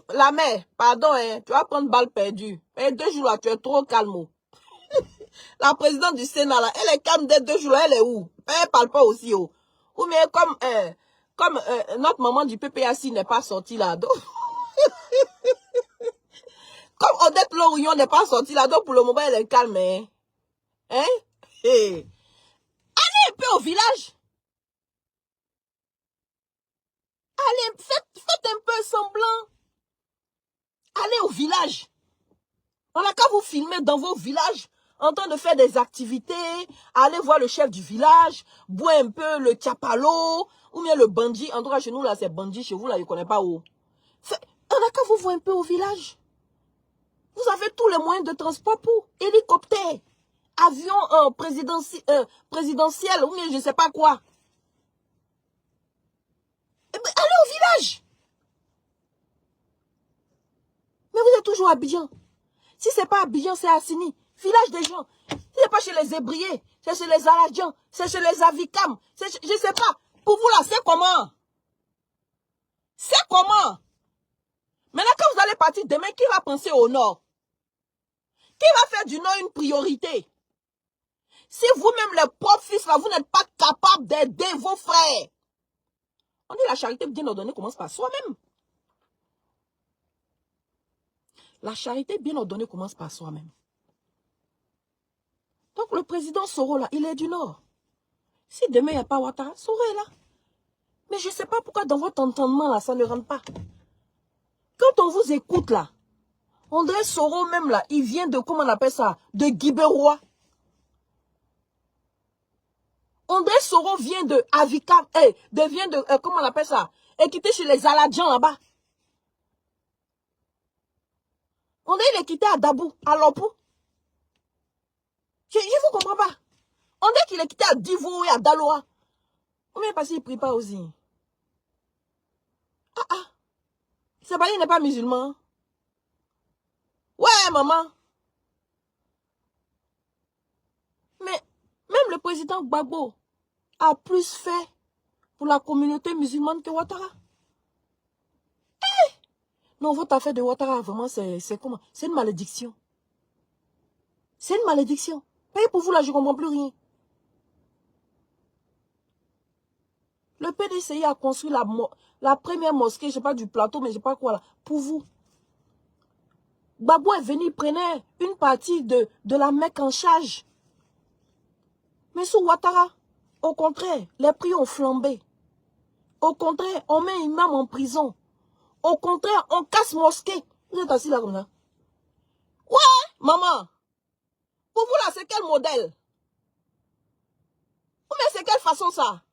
La mère, pardon, hein, tu vas prendre balle perdue. Et 2 jours là, tu es trop calme. La présidente du Sénat là, elle est calme dès 2 jours là, elle est où? Elle parle pas aussi. Oh. Ou bien comme comme notre maman du PPAC n'est pas sortie là, donc, comme Odette Lorion n'est pas sortie là, donc pour le moment elle est calme, hein? Hein? Hey. Allez un peu au village. Allez, faites un peu semblant. Allez au village. On n'a qu'à vous filmer dans vos villages, en train de faire des activités, aller voir le chef du village, boire un peu le tchapalo, ou bien le bandit. En tout cas, chez nous, là, c'est bandit. Chez vous, là, je ne connais pas où. On n'a qu'à vous voir un peu au village. Vous avez tous les moyens de transport pour hélicoptère, avion présidentiel, ou bien je ne sais pas quoi. Eh bien, allez au village. Mais vous êtes toujours à Abidjan. Si ce n'est pas Abidjan, c'est Assini. Village des gens. Si ce n'est pas chez les Ébriés, c'est chez les Aladjians, c'est chez les Avikam. Je ne sais pas. Pour vous là, c'est comment? C'est comment? Maintenant, quand vous allez partir demain, qui va penser au nord? Qui va faire du nord une priorité? Si vous-même, les propres fils là, vous n'êtes pas capable d'aider vos frères. On dit la charité bien ordonnée commence par soi-même. La charité bien ordonnée commence par soi-même. Donc le président Soro là, il est du Nord. Si demain il n'y a pas Ouattara, Soro est là. Mais je ne sais pas pourquoi dans votre entendement là, ça ne rentre pas. Quand on vous écoute là, André Soro même là, il vient de, comment on appelle ça, de Guibérois. André Soro vient de Avika, vient de, comment on appelle ça, et quitté chez les Aladjians là-bas. André il est quitté à Dabou, à Lopou. Je ne vous comprends pas. On dit qu'il est quitté à Divou et à Daloa. On vient parce qu'il ne prie pas aussi. C'est pas, il n'est pas musulman. Ouais, maman. Mais même le président Gbagbo a plus fait pour la communauté musulmane que Ouattara. Non, votre affaire de Ouattara, vraiment, c'est comment? C'est une malédiction. C'est une malédiction. Et pour vous, là, je ne comprends plus rien. Le PDCI a construit la première mosquée, je ne sais pas du plateau, mais je ne sais pas quoi là, pour vous. Gbagbo est venu, il prenait une partie de la Mecque en charge. Mais sous Ouattara, au contraire, les prix ont flambé. Au contraire, on met un imam en prison. Au contraire, on casse mosquée. Vous êtes assis là comme ça. Ouais, maman. Pour vous là, c'est quel modèle? Ou bien c'est quelle façon ça?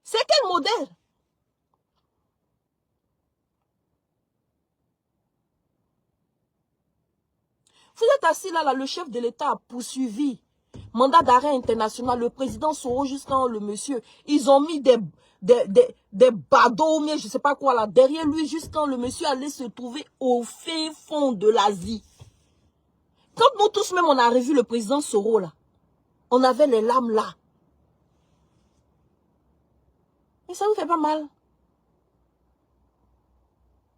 C'est quel modèle? Vous êtes assis là, le chef de l'État a poursuivi. Mandat d'arrêt international, le président Soro jusqu'en le monsieur. Ils ont mis des badauds, mais je ne sais pas quoi là, derrière lui, jusqu'en le monsieur allait se trouver au fin fond de l'Asie. Quand nous tous même on a revu le président Soro là, on avait les larmes là. Mais ça vous fait pas mal?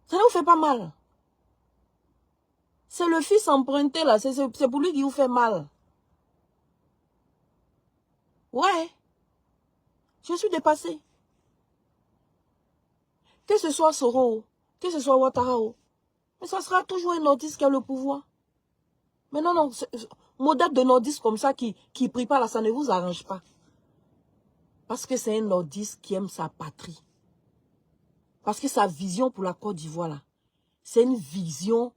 Ça ne vous fait pas mal? C'est le fils emprunté là, c'est pour lui qui vous fait mal. Ouais. Je suis dépassée. Que ce soit Soro, que ce soit Ouattara, mais ça sera toujours un nordiste qui a le pouvoir. Mais non, modèle de nordiste comme ça qui prie pas là, ça ne vous arrange pas. Parce que c'est un nordiste qui aime sa patrie. Parce que sa vision pour la Côte d'Ivoire là, c'est une vision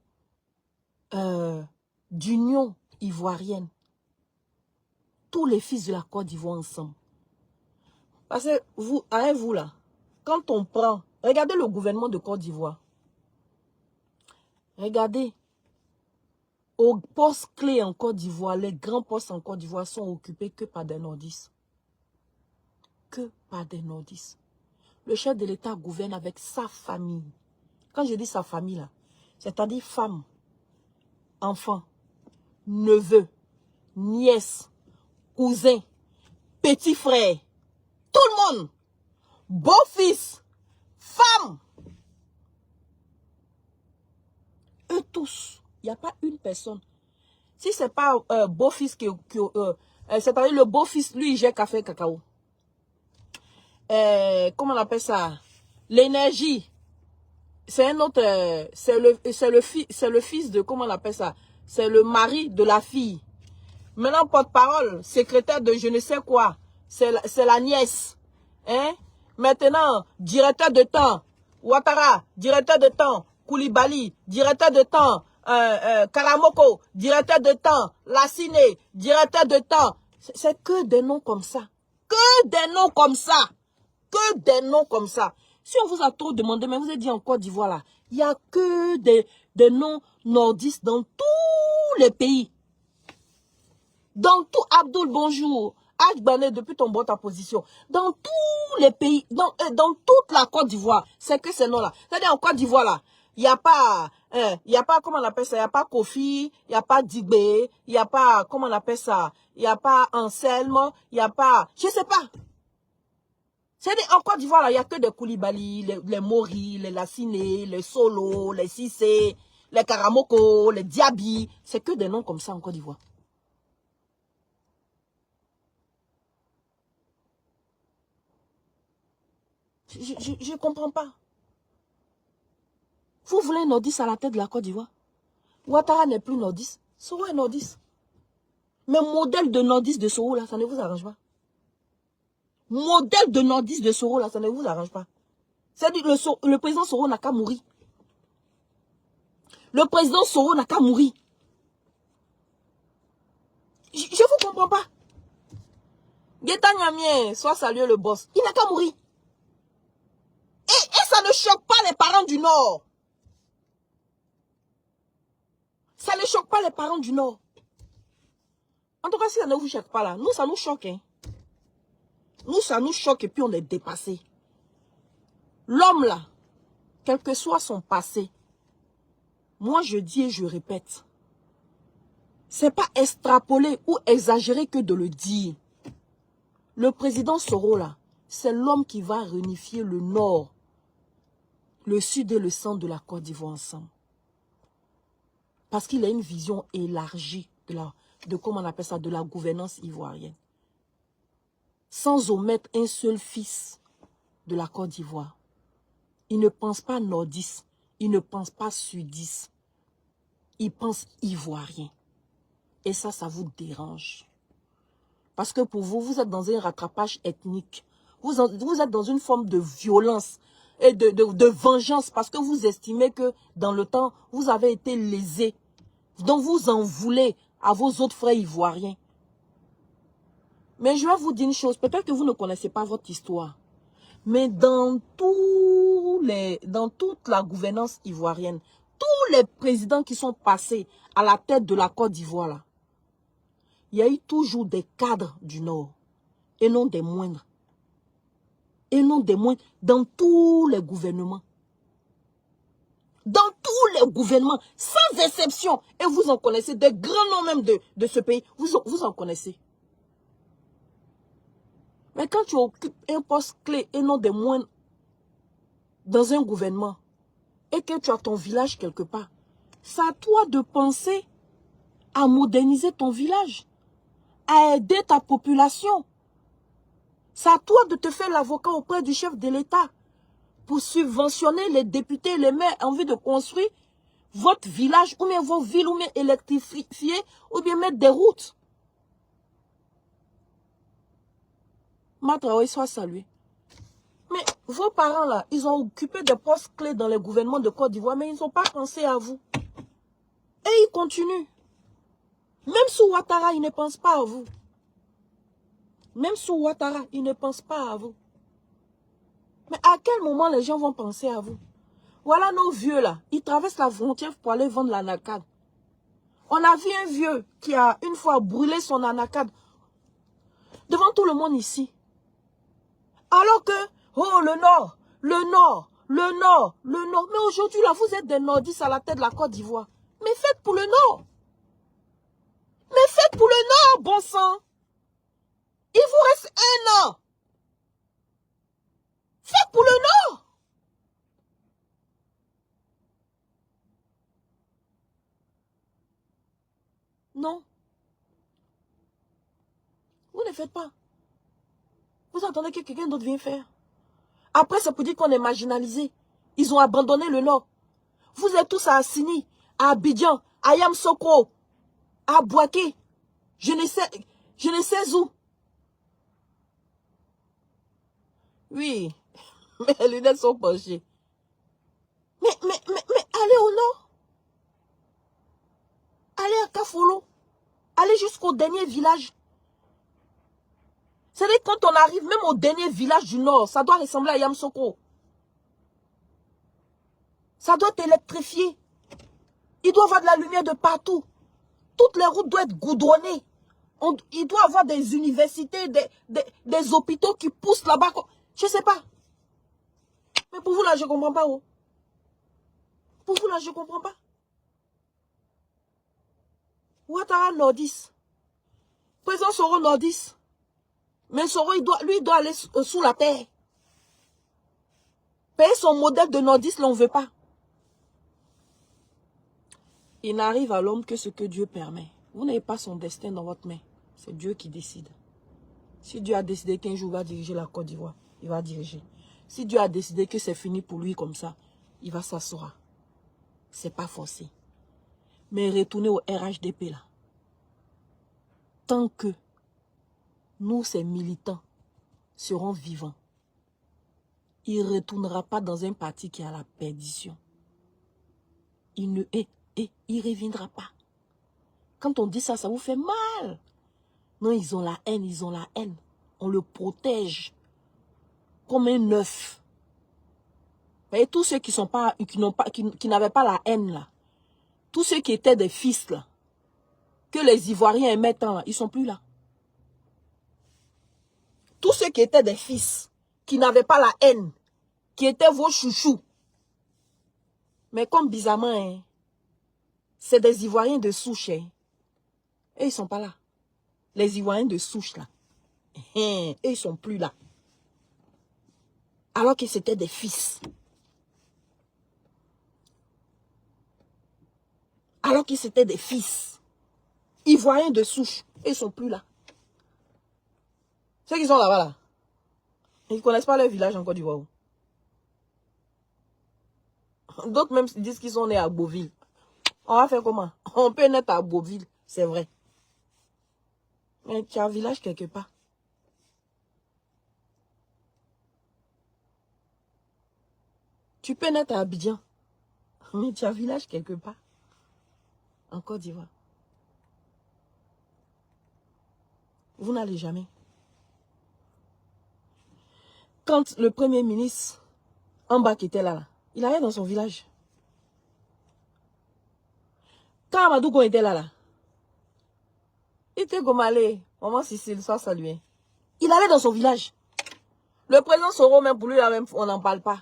d'union ivoirienne. Tous les fils de la Côte d'Ivoire ensemble. Parce que vous, avec vous là, quand on prend, regardez le gouvernement de Côte d'Ivoire. Regardez, aux postes clés en Côte d'Ivoire, les grands postes en Côte d'Ivoire sont occupés que par des nordistes. Que par des nordistes. Le chef de l'État gouverne avec sa famille. Quand je dis sa famille là, c'est-à-dire femme, enfant, neveu, nièce, cousin, petit frère, tout le monde, beau-fils, femme, eux tous, il n'y a pas une personne. Si ce n'est pas beau-fils, c'est-à-dire le beau-fils, lui, il gère café et cacao. comment on appelle ça? L'énergie. C'est un autre, c'est le fils de, comment on appelle ça? C'est le mari de la fille. Maintenant, porte-parole, secrétaire de je ne sais quoi. C'est la nièce. Hein? Maintenant, directeur de temps. Ouattara, directeur de temps. Koulibaly, directeur de temps. Karamoko, directeur de temps. Lassine, directeur de temps. C'est que des noms comme ça. Que des noms comme ça. Que des noms comme ça. Si on vous a trop demandé, mais vous avez dit en Côte d'Ivoire là, il n'y a que des noms nordistes dans tous les pays. Dans tout, Abdoul, bonjour. Ajbané, depuis ton bord ta position. Dans tous les pays, dans toute la Côte d'Ivoire, c'est que ces noms-là. C'est-à-dire en Côte d'Ivoire, là, il n'y a pas, comment on appelle ça, il n'y a pas Kofi, il n'y a pas Digbé, il n'y a pas, comment on appelle ça, il n'y a pas Anselme, il n'y a pas, je ne sais pas. C'est-à-dire en Côte d'Ivoire, là, il n'y a que des Koulibaly, les Mori, les Lassine, les Solo, les Cissé, les Karamoko, les Diaby. C'est que des noms comme ça en Côte d'Ivoire. Je ne comprends pas. Vous voulez un nordiste à la tête de la Côte d'Ivoire? Ouattara n'est plus nordiste. Soro est nordiste. Mais modèle de nordiste de Soro, là, ça ne vous arrange pas. Modèle de nordiste de Soro, là, ça ne vous arrange pas. C'est-à-dire le président Soro n'a qu'à mourir. Le président Soro n'a qu'à mourir. Je ne vous comprends pas. Guetta Nyamien, soit salué le boss. Il n'a qu'à mourir. Et ça ne choque pas les parents du Nord. Ça ne choque pas les parents du Nord. En tout cas, si ça ne vous choque pas là, nous, ça nous choque. Hein. Nous, ça nous choque et puis on est dépassé. L'homme là, quel que soit son passé, moi je dis et je répète, c'est pas extrapoler ou exagérer que de le dire. Le président Soro là, c'est l'homme qui va réunifier le Nord, le Sud et le Centre de la Côte d'Ivoire ensemble. Parce qu'il a une vision élargie de comment on appelle ça, de la gouvernance ivoirienne. Sans omettre un seul fils de la Côte d'Ivoire. Il ne pense pas nordiste, il ne pense pas sudiste. Il pense ivoirien. Et ça vous dérange. Parce que pour vous, vous êtes dans un rattrapage ethnique. Vous êtes dans une forme de violence et de vengeance parce que vous estimez que dans le temps, vous avez été lésés. Donc vous en voulez à vos autres frères ivoiriens. Mais je vais vous dire une chose, peut-être que vous ne connaissez pas votre histoire. Mais dans toute la gouvernance ivoirienne, tous les présidents qui sont passés à la tête de la Côte d'Ivoire, là, il y a eu toujours des cadres du Nord, et non des moindres. Et non des moindres, dans tous les gouvernements. Dans tous les gouvernements, sans exception. Et vous en connaissez, des grands noms même de ce pays, vous en connaissez. Mais quand tu occupes un poste clé et non des moindres dans un gouvernement, et que tu as ton village quelque part, c'est à toi de penser à moderniser ton village, à aider ta population. C'est à toi de te faire l'avocat auprès du chef de l'État pour subventionner les députés et les maires en vue de construire votre village ou bien vos villes ou bien électrifier ou bien mettre des routes. Matraoui soit salué. Mais vos parents là, ils ont occupé des postes clés dans les gouvernements de Côte d'Ivoire, mais ils n'ont pas pensé à vous. Et ils continuent. Même sous Ouattara, ils ne pensent pas à vous. Même sous Ouattara, ils ne pensent pas à vous. Mais à quel moment les gens vont penser à vous? Voilà nos vieux là, ils traversent la frontière pour aller vendre l'anacade. On a vu un vieux qui a une fois brûlé son anacade devant tout le monde ici. Alors que, oh le Nord, le Nord, le Nord, le Nord. Mais aujourd'hui là, vous êtes des nordistes à la tête de la Côte d'Ivoire. Mais faites pour le Nord. Mais faites pour le Nord, bon sang. Il vous reste 1 an. Faites pour le Nord. Non. Vous ne faites pas. Vous attendez que quelqu'un d'autre vienne faire. Après, c'est pour dire qu'on est marginalisé. Ils ont abandonné le Nord. Vous êtes tous à Assini, à Abidjan, à Yamsokro, à Bouaké. Je ne sais où. Oui, mais les lunettes sont penchées. Mais allez au Nord. Allez à Kafolo. Allez jusqu'au dernier village. C'est-à-dire quand on arrive même au dernier village du Nord, ça doit ressembler à Yamsokro. Ça doit être électrifié. Il doit y avoir de la lumière de partout. Toutes les routes doivent être goudronnées. Il doit y avoir des universités, des hôpitaux qui poussent là-bas. Je ne sais pas. Mais pour vous là, je ne comprends pas. Oh. Pour vous là, je ne comprends pas. Ouattara nordiste. Président Soro nordiste. Mais Soro, lui, il doit aller sous la terre. Payer son modèle de nordiste, là, on ne veut pas. Il n'arrive à l'homme que ce que Dieu permet. Vous n'avez pas son destin dans votre main. C'est Dieu qui décide. Si Dieu a décidé qu'un jour il va diriger la Côte d'Ivoire, il va diriger. Si Dieu a décidé que c'est fini pour lui comme ça, il va s'asseoir. C'est pas forcé. Mais retournez au RHDP là. Tant que nous, ces militants, seront vivants, il ne retournera pas dans un parti qui a la perdition. Il ne reviendra pas. Quand on dit ça, ça vous fait mal. Non, ils ont la haine, ils ont la haine. On le protège comme un œuf. Et tous ceux qui n'avaient pas la haine là, tous ceux qui étaient des fils là, que les Ivoiriens aimaient tant là, ils ne sont plus là. Tous ceux qui étaient des fils, qui n'avaient pas la haine, qui étaient vos chouchous. Mais comme bizarrement, hein, c'est des Ivoiriens de souche. Hein. Et ils ne sont pas là. Les Ivoiriens de souche là. Et ils ne sont plus là. Alors que c'était des fils. Alors que c'était des fils. Ivoiriens de souche. Et ils ne sont plus là. Ceux qui sont là-bas là. Ils ne connaissent pas leur village en Côte d'Ivoire. D'autres même disent qu'ils sont nés à Beauville. On va faire comment? On peut naître à Beauville, c'est vrai. Mais tu as un village quelque part. Tu peux naître à Abidjan. Mais tu as un village quelque part. En Côte d'Ivoire. Vous n'allez jamais. Quand le premier ministre, en bas qui était là, il allait dans son village. Quand Amadou Gon était là, il était comme allé, maman Cécile, soit salué. Il allait dans son village. Le président Soro, même pour lui, là, même, on n'en parle pas.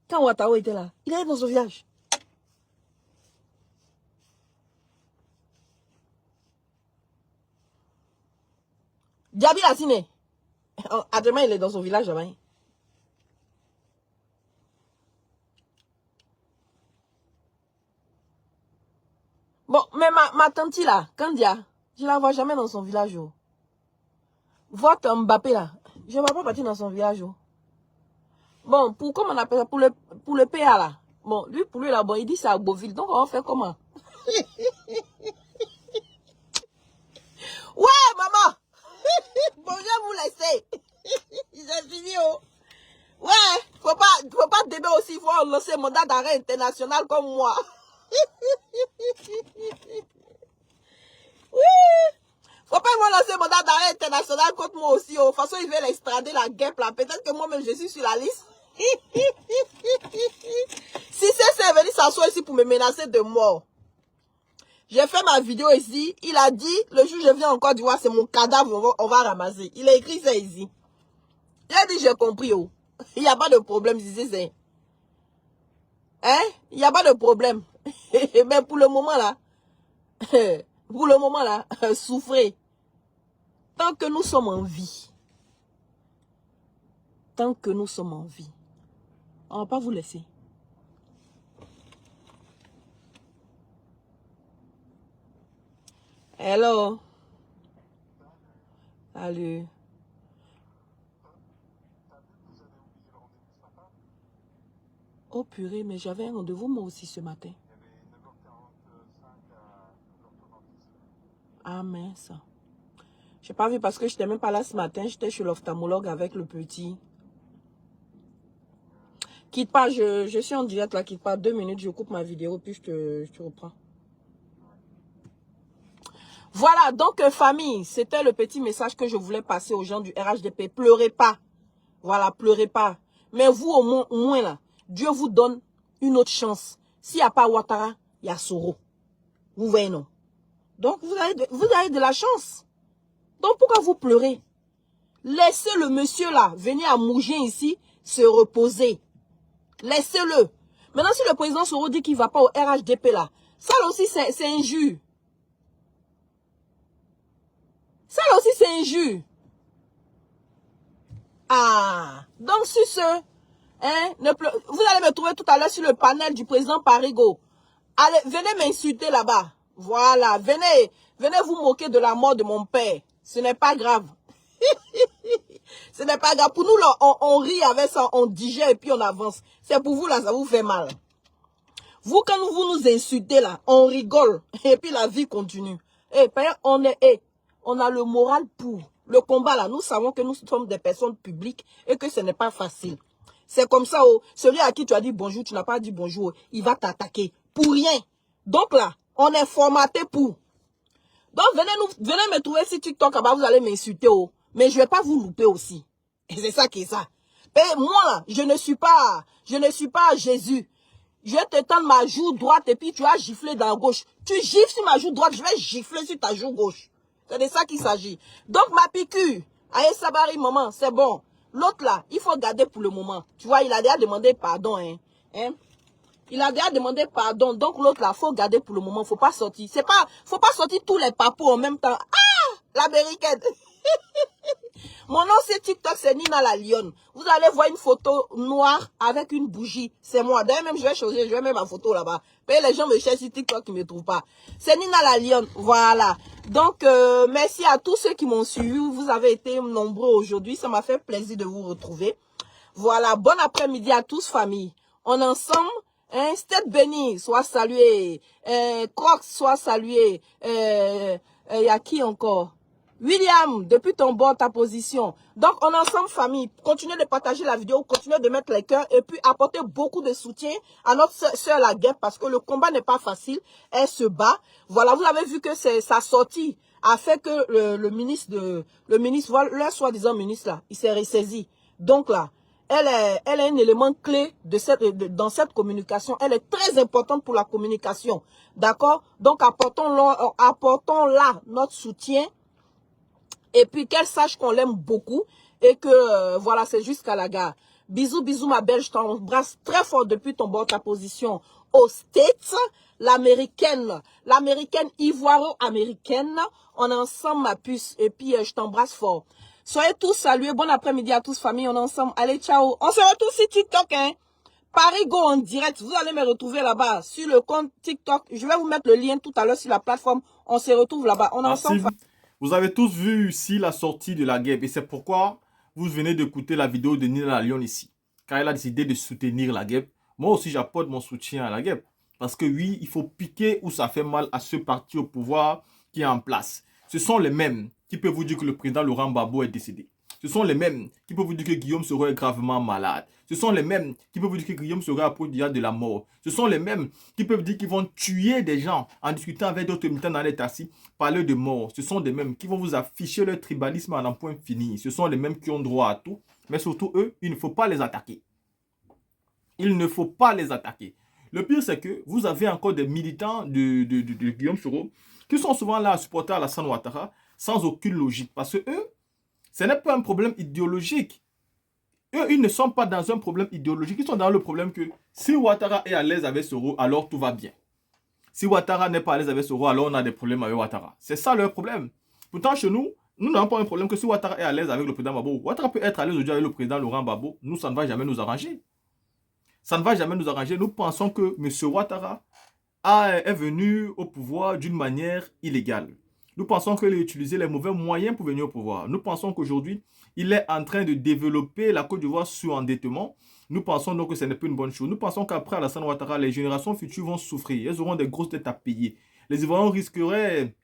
Quand Ouattara était là, il allait dans son village. Diaby Lassine, à demain, il est dans son village là-bas. Bon, mais ma tante là, Kandia, je ne la vois jamais dans son village. Oh. Votre Mbappé là, je ne vais pas partir dans son village. Oh. Bon, comment on appelle ça, pour le PA là. Bon, pour lui là, bon, il dit c'est à Beauville, donc on va faire comment? Ouais, maman! Bon, je vais vous laisser. J'ai fini, oh. Ouais, faut pas débattre aussi, il faut lancer un mandat d'arrêt international comme moi. Oui. Faut pas me lancer un mandat d'arrêt international contre moi aussi. Oh. De toute façon, ils veulent extrader la guêpe là. Peut-être que moi-même, je suis sur la liste. Si c'est venu s'asseoir ici pour me menacer de mort. J'ai fait ma vidéo ici. Il a dit, le jour où je viens en Côte d'Ivoire, c'est mon cadavre, on va ramasser. Il a écrit ça ici. Il a dit, j'ai compris. Oh. Il n'y a pas de problème ici. C'est... Hein? Il n'y a pas de problème. Mais pour le moment là, souffrez. Tant que nous sommes en vie, on ne va pas vous laisser. Hello. Salut. Oh purée, mais j'avais un rendez-vous moi aussi ce matin. Ah mince. J'ai pas vu parce que je n'étais même pas là ce matin. J'étais chez l'ophtalmologue avec le petit. Quitte pas, je suis en direct là, quitte pas 2 minutes, je coupe ma vidéo puis je te reprends. Voilà, donc famille, c'était le petit message que je voulais passer aux gens du RHDP. Pleurez pas. Voilà, pleurez pas. Mais vous, au moins là, Dieu vous donne une autre chance. S'il n'y a pas Ouattara, il y a Soro. Vous voyez, non? Donc, vous avez de la chance. Donc, pourquoi vous pleurez? Laissez le monsieur là venir à Mougin ici se reposer. Laissez-le. Maintenant, si le président Soro dit qu'il ne va pas au RHDP là, ça là aussi, c'est injure. Ça là aussi, c'est injure. Ah, donc sur ce, hein, vous allez me trouver tout à l'heure sur le panel du président Parigo. Allez, venez m'insulter là-bas. Voilà, venez vous moquer de la mort de mon père. Ce n'est pas grave. Ce n'est pas grave. Pour nous, là, on rit avec ça, on digère et puis on avance. C'est pour vous, là, ça vous fait mal. Vous, quand vous nous insultez, là, on rigole. Et puis la vie continue. On a le moral pour. Le combat, là, nous savons que nous sommes des personnes publiques et que ce n'est pas facile. C'est comme ça, oh, celui à qui tu as dit bonjour, tu n'as pas dit bonjour, il va t'attaquer. Pour rien. Donc là, on est formaté pour. Donc, venez me trouver sur TikTok, là-bas, vous allez m'insulter, oh. Mais je ne vais pas vous louper aussi. Et c'est ça qui est ça. Et moi, là, je ne suis pas Jésus. Je vais te tendre ma joue droite et puis tu vas gifler dans la gauche. Tu gifles sur ma joue droite, je vais gifler sur ta joue gauche. C'est de ça qu'il s'agit. Donc, ma piqûre, aïe sabari, maman, c'est bon. L'autre là, il faut garder pour le moment. Tu vois, il a déjà demandé pardon. Il a déjà demandé pardon. Donc, l'autre là, il faut garder pour le moment. Faut pas sortir. Faut pas sortir tous les papous en même temps. Ah! L'américaine. Mon nom c'est TikTok, c'est Nina la Lionne. Vous allez voir une photo noire avec une bougie. C'est moi. D'ailleurs, même je vais changer, je vais mettre ma photo là-bas. Les gens me cherchent sur TikTok, ils ne me trouvent pas. C'est Nina la Lionne. Voilà. Donc, merci à tous ceux qui m'ont suivi. Vous avez été nombreux aujourd'hui. Ça m'a fait plaisir de vous retrouver. Voilà. Bon après-midi à tous, famille. On est ensemble. State béni, soit salué. Crocs, soit salué. Y a qui encore? William, depuis ton bord, ta position. Donc, on est ensemble, famille. Continuez de partager la vidéo, continuez de mettre les cœurs et puis apportez beaucoup de soutien à notre soeur la guêpe parce que le combat n'est pas facile. Elle se bat. Voilà, vous avez vu que sa sortie a fait que le ministre, le soi-disant ministre là, il s'est ressaisi. Donc là, elle est un élément clé dans cette communication. Elle est très importante pour la communication. D'accord? Donc, apportons-la notre soutien. Et puis qu'elle sache qu'on l'aime beaucoup et que voilà, c'est jusqu'à la gare. Bisous, bisous ma belle, je t'embrasse très fort depuis ton bord, ta position aux States, l'américaine ivoiro-américaine. On est ensemble ma puce et puis je t'embrasse fort. Soyez tous salués, bon après-midi à tous famille, on est ensemble. Allez, ciao. On se retrouve sur TikTok, hein. Parigo en direct, vous allez me retrouver là-bas sur le compte TikTok. Je vais vous mettre le lien tout à l'heure sur la plateforme. On se retrouve là-bas. On est ensemble. Vous avez tous vu ici la sortie de la guêpe et c'est pourquoi vous venez d'écouter la vidéo de Nina la Lionne ici. Car elle a décidé de soutenir la guêpe. Moi aussi j'apporte mon soutien à la guêpe. Parce que oui, il faut piquer où ça fait mal à ce parti au pouvoir qui est en place. Ce sont les mêmes qui peuvent vous dire que le président Laurent Gbagbo est décédé. Ce sont les mêmes qui peuvent vous dire que Guillaume Soro est gravement malade. Ce sont les mêmes qui peuvent vous dire que Guillaume Soro a approché de la mort. Ce sont les mêmes qui peuvent dire qu'ils vont tuer des gens en discutant avec d'autres militants dans les taxis, parler de mort. Ce sont les mêmes qui vont vous afficher leur tribalisme à un point fini. Ce sont les mêmes qui ont droit à tout. Mais surtout, eux, il ne faut pas les attaquer. Il ne faut pas les attaquer. Le pire, c'est que vous avez encore des militants de Guillaume Soro qui sont souvent là à supporter Alassane Ouattara sans aucune logique. Parce que eux, ce n'est pas un problème idéologique. Eux, ils ne sont pas dans un problème idéologique. Ils sont dans le problème que si Ouattara est à l'aise avec Soro, alors tout va bien. Si Ouattara n'est pas à l'aise avec Soro, alors on a des problèmes avec Ouattara. C'est ça leur problème. Pourtant, chez nous, nous n'avons pas un problème que si Ouattara est à l'aise avec le président Gbagbo, Ouattara peut être à l'aise aujourd'hui avec le président Laurent Gbagbo. Nous, ça ne va jamais nous arranger. Ça ne va jamais nous arranger. Nous pensons que M. Ouattara est venu au pouvoir d'une manière illégale. Nous pensons qu'il a utilisé les mauvais moyens pour venir au pouvoir. Nous pensons qu'aujourd'hui, il est en train de développer la Côte d'Ivoire sous endettement. Nous pensons donc que ce n'est pas une bonne chose. Nous pensons qu'après Alassane Ouattara, les générations futures vont souffrir. Elles auront des grosses dettes à payer. Les Ivoiriens risqueraient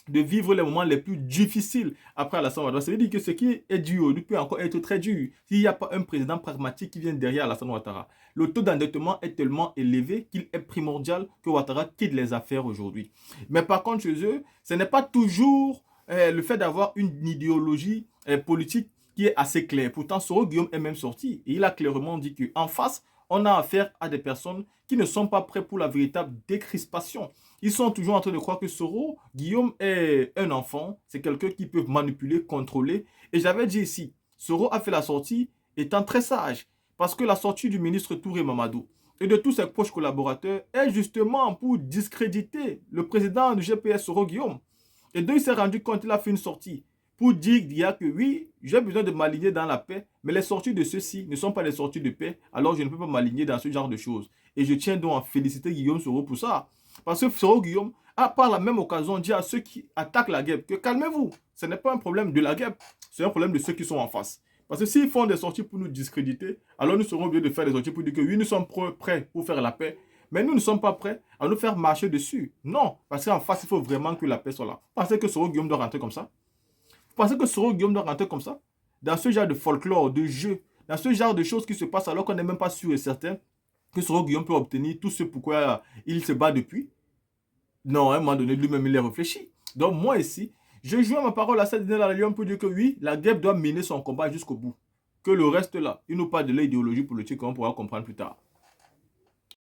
de vivre les moments les plus difficiles après Alassane Ouattara. Ça veut dire que ce qui est dur peut encore être très dur s'il n'y a pas un président pragmatique qui vient derrière Alassane Ouattara. Le taux d'endettement est tellement élevé qu'il est primordial que Ouattara quitte les affaires aujourd'hui. Mais par contre, chez eux, ce n'est pas toujours le fait d'avoir une idéologie politique qui est assez claire. Pourtant, Soro Guillaume est même sorti et il a clairement dit qu'en face, on a affaire à des personnes qui ne sont pas prêtes pour la véritable décrispation. Ils sont toujours en train de croire que Soro Guillaume est un enfant, c'est quelqu'un qui peut manipuler, contrôler. Et j'avais dit ici, Soro a fait la sortie étant très sage, parce que la sortie du ministre Touré Mamadou et de tous ses proches collaborateurs est justement pour discréditer le président du GPS, Soro Guillaume. Et donc il s'est rendu compte, il a fait une sortie pour dire que oui, j'ai besoin de m'aligner dans la paix, mais les sorties de ceux-ci ne sont pas les sorties de paix, alors je ne peux pas m'aligner dans ce genre de choses. Et je tiens donc à féliciter Guillaume Soro pour ça. Parce que Soro Guillaume a par la même occasion dit à ceux qui attaquent la guêpe que calmez-vous, ce n'est pas un problème de la guêpe, c'est un problème de ceux qui sont en face. Parce que s'ils font des sorties pour nous discréditer, alors nous serons obligés de faire des sorties pour dire que oui, nous sommes prêts pour faire la paix, mais nous ne sommes pas prêts à nous faire marcher dessus. Non, parce qu'en face, il faut vraiment que la paix soit là. Vous pensez que Soro Guillaume doit rentrer comme ça? Vous pensez que Soro Guillaume doit rentrer comme ça? Dans ce genre de folklore, de jeu, dans ce genre de choses qui se passent alors qu'on n'est même pas sûr et certain que Soro Guillaume peut obtenir tout ce pourquoi il se bat depuis? Non, à un moment donné, lui-même, il est réfléchi. Donc moi ici, je joue ma parole à cette Ninella Lyon pour dire que oui, la guêpe doit mener son combat jusqu'au bout. Que le reste là, il nous parle de l'idéologie politique qu'on pourra comprendre plus tard.